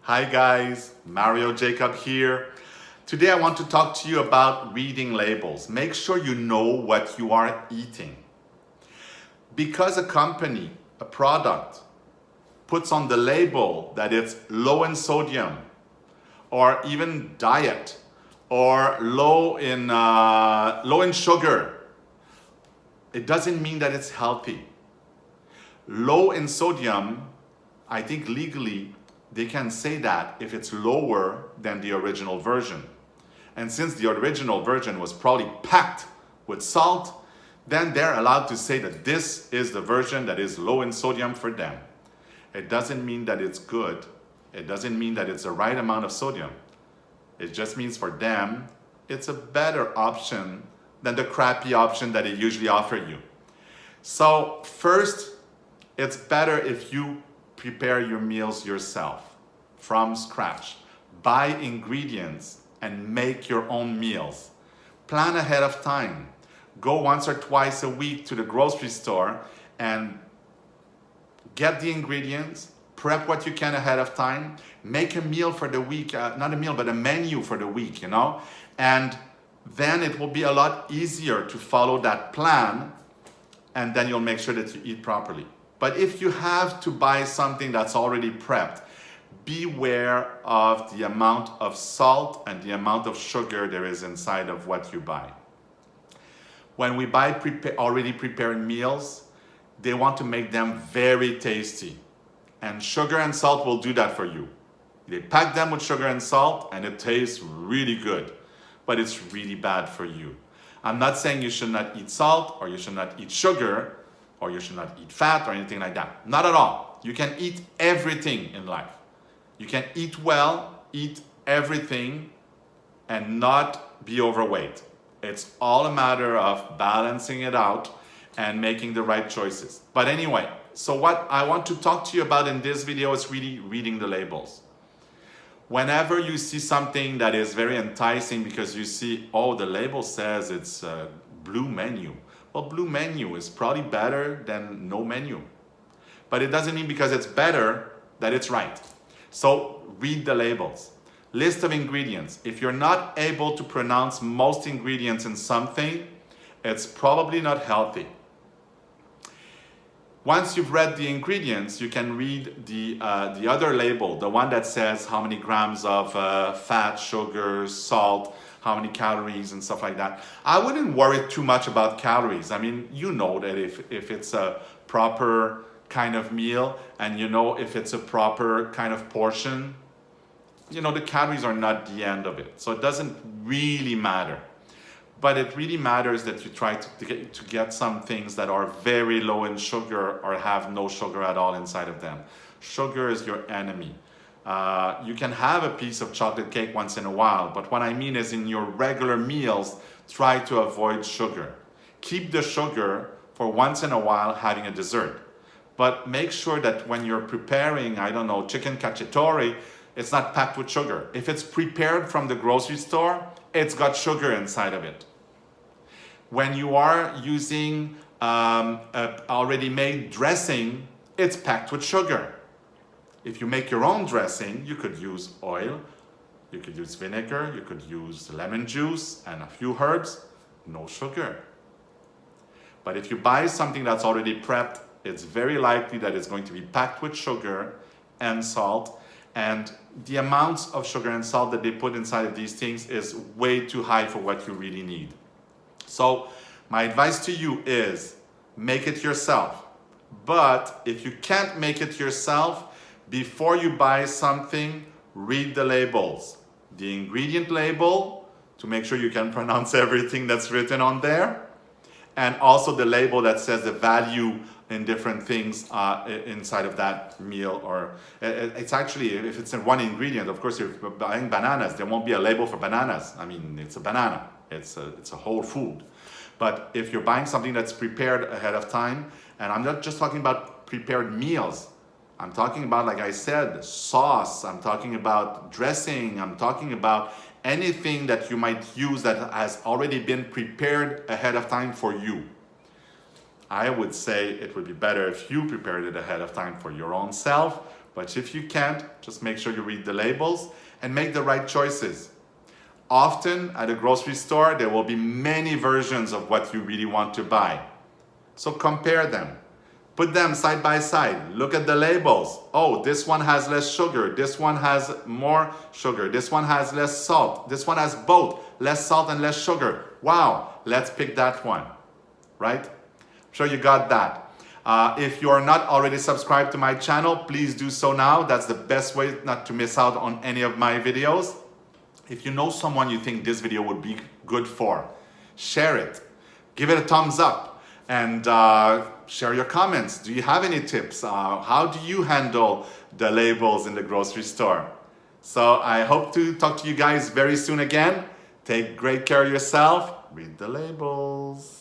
Hi guys, Mario Jacob here. Today I want to talk to you about reading labels. Make sure you know what you are eating. Because a company, a product, puts on the label that it's low in sodium, or even diet, or low in sugar, it doesn't mean that it's healthy. Low in sodium, I think legally, they can say that if it's lower than the original version. And since the original version was probably packed with salt, then they're allowed to say that this is the version that is low in sodium for them. It doesn't mean that it's good. It doesn't mean that it's the right amount of sodium. It just means for them, it's a better option than the crappy option that they usually offer you. So first, it's better if you prepare your meals yourself from scratch. Buy ingredients and make your own meals. Plan ahead of time. Go once or twice a week to the grocery store and get the ingredients, prep what you can ahead of time, make a meal for the week, not a meal, but a menu for the week, and then it will be a lot easier to follow that plan, and then you'll make sure that you eat properly. But if you have to buy something that's already prepped, beware of the amount of salt and the amount of sugar there is inside of what you buy. When we buy already prepared meals, they want to make them very tasty. And sugar and salt will do that for you. They pack them with sugar and salt and it tastes really good, but it's really bad for you. I'm not saying you should not eat salt or you should not eat sugar, or you should not eat fat or anything like that. Not at all. You can eat everything in life. You can eat well, eat everything, and not be overweight. It's all a matter of balancing it out and making the right choices. But anyway, so what I want to talk to you about in this video is really reading the labels. Whenever you see something that is very enticing because you see, oh, the label says it's a blue menu. Well, blue menu is probably better than no menu. But it doesn't mean because it's better that it's right. So read the labels. List of ingredients. If you're not able to pronounce most ingredients in something, it's probably not healthy. Once you've read the ingredients, you can read the other label, the one that says how many grams of fat, sugar, salt, how many calories and stuff like that. I wouldn't worry too much about calories. I mean, you know that if it's a proper kind of meal and you know if it's a proper kind of portion, the calories are not the end of it. So it doesn't really matter. But it really matters that you try to get some things that are very low in sugar or have no sugar at all inside of them. Sugar is your enemy. You can have a piece of chocolate cake once in a while, but what I mean is in your regular meals, try to avoid sugar. Keep the sugar for once in a while having a dessert. But make sure that when you're preparing, chicken cacciatore, it's not packed with sugar. If it's prepared from the grocery store, it's got sugar inside of it. When you are using already made dressing, it's packed with sugar. If you make your own dressing, you could use oil, you could use vinegar, you could use lemon juice and a few herbs, no sugar. But if you buy something that's already prepped, it's very likely that it's going to be packed with sugar and salt, and the amounts of sugar and salt that they put inside of these things is way too high for what you really need. So my advice to you is make it yourself. But if you can't make it yourself, before you buy something, read the labels. The ingredient label to make sure you can pronounce everything that's written on there, and also the label that says the value in different things inside of that meal. Or it's actually, if it's in one ingredient, of course, if you're buying bananas, there won't be a label for bananas. I mean, it's a banana. It's a whole food. But if you're buying something that's prepared ahead of time, and I'm not just talking about prepared meals, I'm talking about, like I said, sauce, I'm talking about dressing, I'm talking about anything that you might use that has already been prepared ahead of time for you. I would say it would be better if you prepared it ahead of time for your own self But if you can't, just make sure you read the labels and make the right choices. Often at a grocery store, there will be many versions of what you really want to buy. So compare them. Put them side by side. Look at the labels. Oh, this one has less sugar. This one has more sugar. This one has less salt. This one has both less salt and less sugar. Wow, let's pick that one, right? I'm sure you got that. If you are not already subscribed to my channel, please do so now. That's the best way not to miss out on any of my videos. If you know someone you think this video would be good for, share it. Give it a thumbs up and share your comments. Do you have any tips? How do you handle the labels in the grocery store? So I hope to talk to you guys very soon again. Take great care of yourself. Read the labels.